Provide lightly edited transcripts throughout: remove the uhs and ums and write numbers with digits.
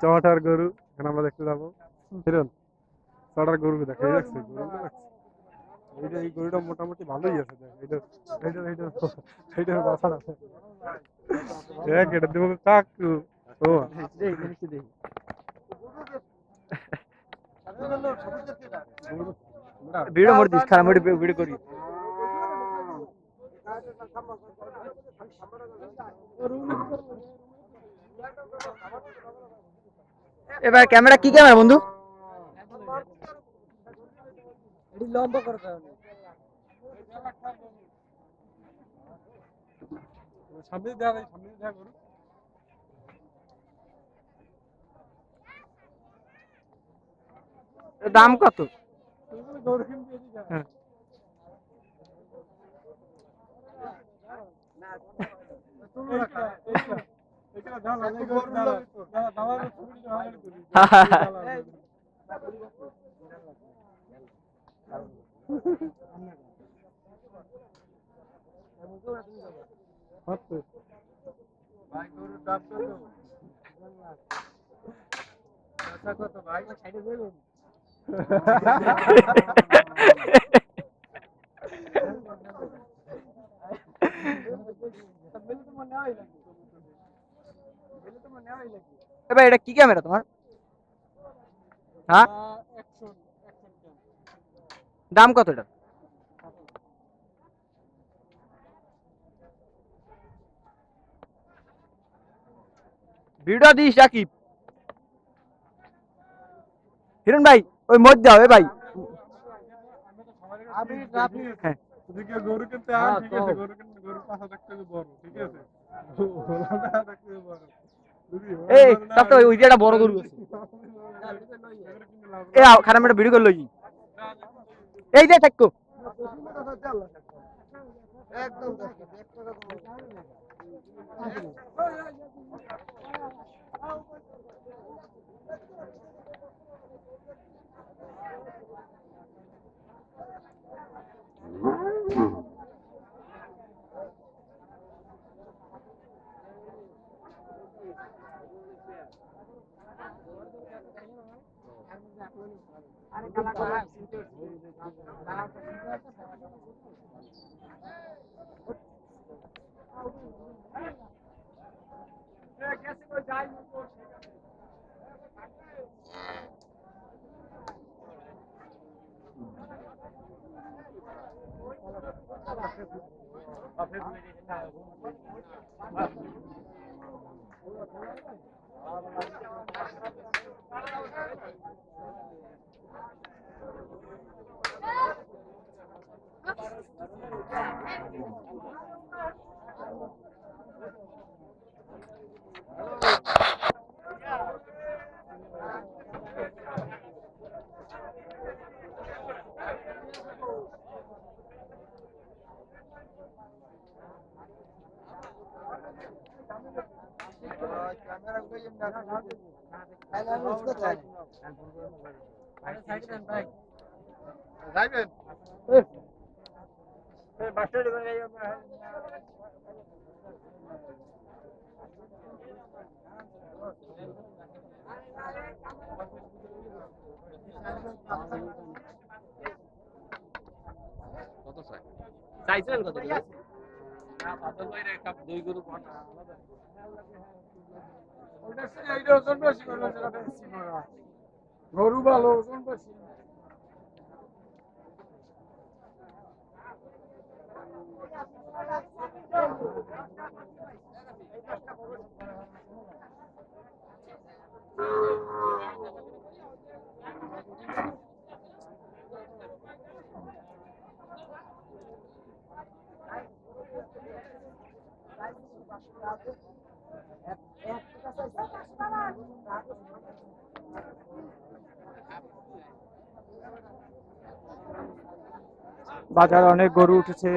চটার গরু এখন আমরা দেখতে যাবো। হিরণ চটার গরু দেখে দেখছি এইটা এই গরুটা মোটামুটি ভালোই আছে দেখ এইটা এইটা এইটা এইটার বাছার আছে এক এটা দেবো কাকু ও ভিডিও মোর দিস খারাপ ভিডিও করি এবার ক্যামেরা কি ক্যামেরা বন্ধু লম্বা করতে হবে সামনে দেখা সামনে দেখা গরু দাম কত গরু কিনতে হ্যাঁ ভাই গরুর দাম কত ভাই সাইডে দেবেন এবার এটা কি ক্যামেরা তোমার হ্যাঁ দাম কত এটা ভিডিও দিস রাকিব হিরণ ভাই ওই মত দাও এ ভাই হ্যাঁ গরু কিনতে ঠিক আছে গরু কিনতে গরু 5,000 টাকা বড় ঠিক আছে এই তাতে ওই যে একটা বড় গরু আছে এ খারাপ একটা ভিডিও করলো এই যে থাকো একদম যাইবেন কত চাই চাইছেন কত না বাদল ভাই রে কাপ দুই গরু পাটা আলাদা ওটা এইটা ওজন বেশি করে যেটা বেশি করে গরু ভালো ওজন বেশি বাজারে অনেক গরু উঠেছে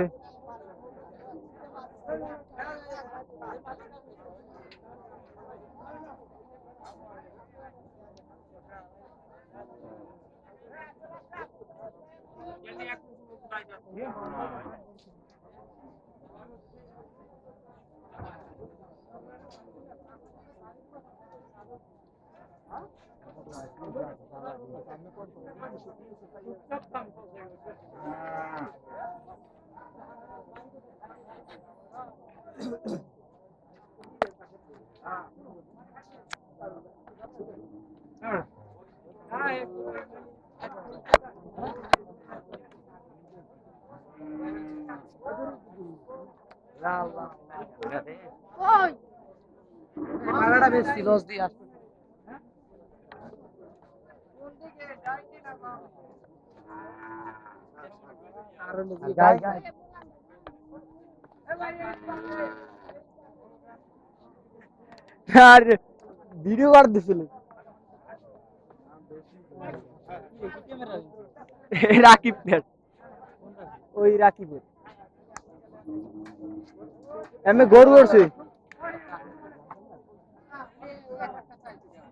মালাটা বেশি লস দিয়ে আসছে। আর ভিডিও কর দিছিল রাকিব ওই রাকিবের এমনি গরু করছে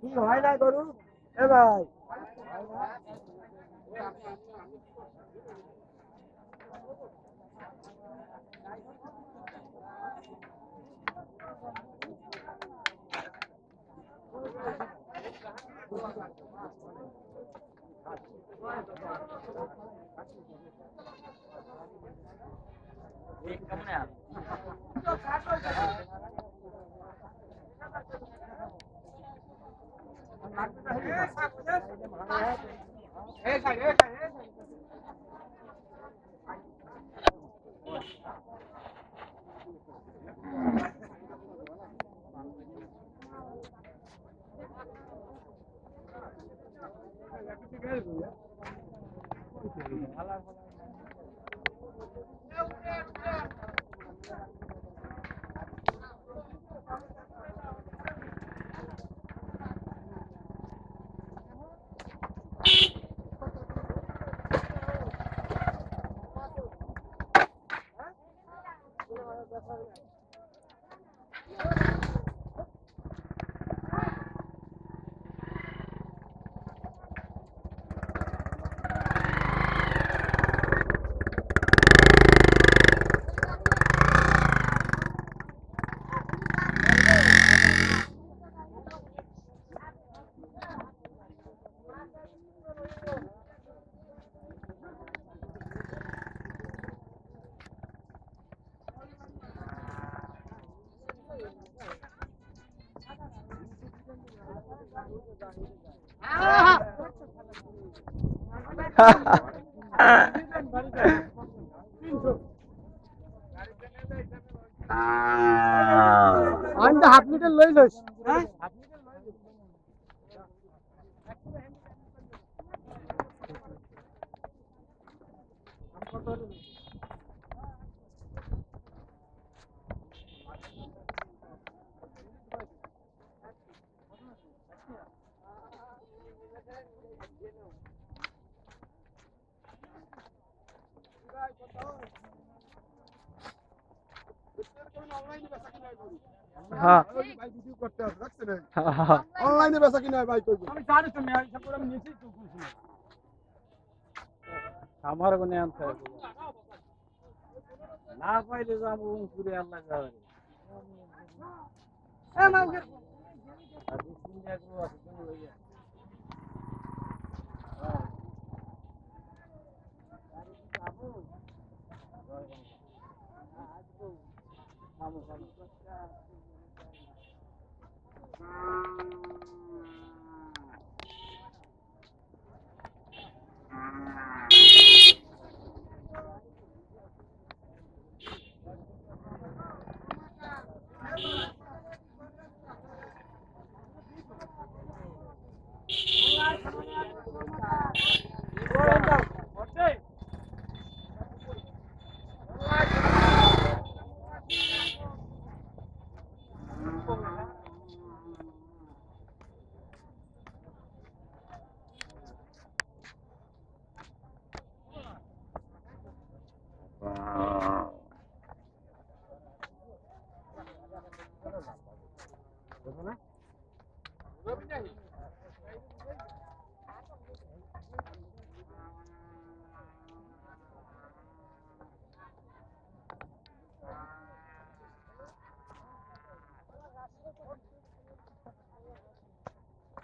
কি হয় না গরু এ ভাই আন্ডা হাফ লিটার লই লইস হ্যাঁ হ্যাঁ ভাই ভিডিও করতে আছে রাখছেন অনলাইনে বেচা কিনা ভাই কইবো আমি জানি তো আমি সব করে নিয়েছি তো কিছু না আমার কোনে আনতে না পাইলে যাবো পুরে আল্লাহ যাবে এ মাউকে আর দিন দেখো আছে তুমি হইয়া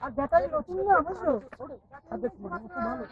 আর ব্যাটারি নতুন না বুঝছো আর দেখো ভালো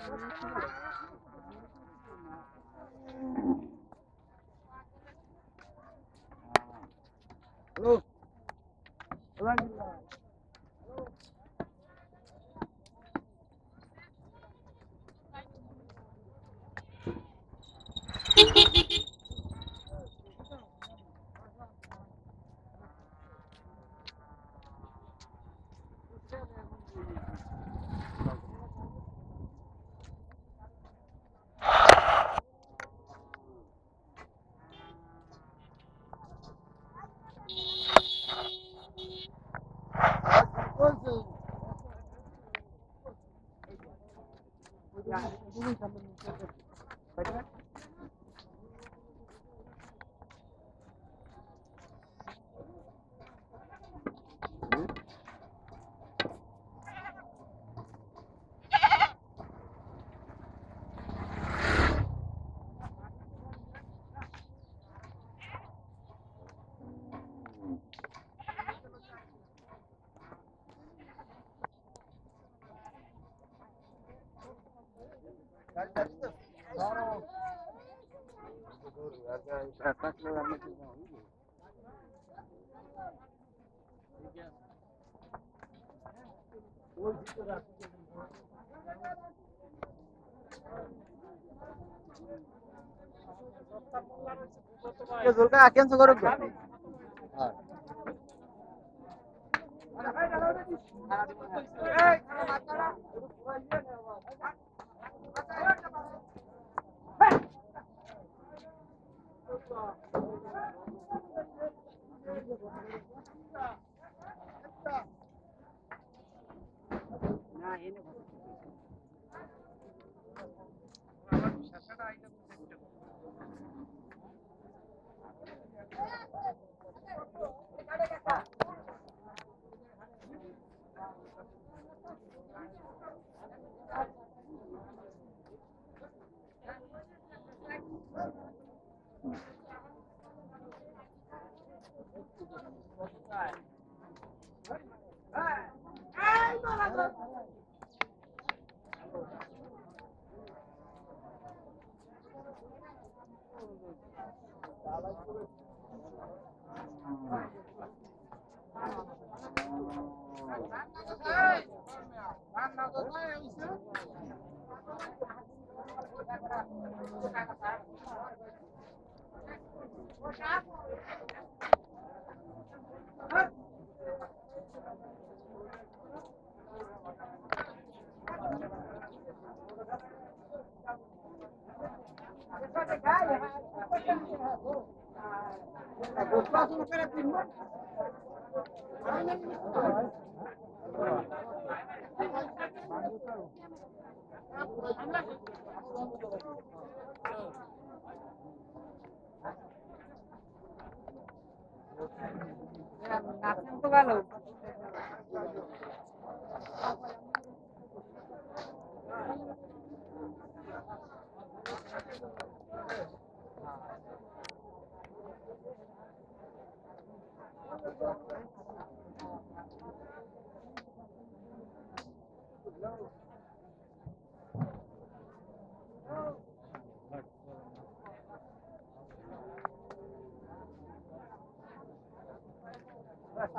জলকা ক্যান্সেল করো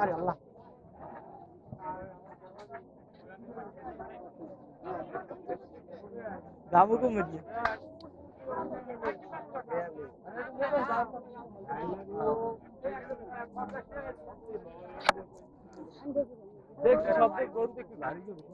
আরে আল্লাহ রামু को मत दिया देख सब गोल देख गाड़ी के देख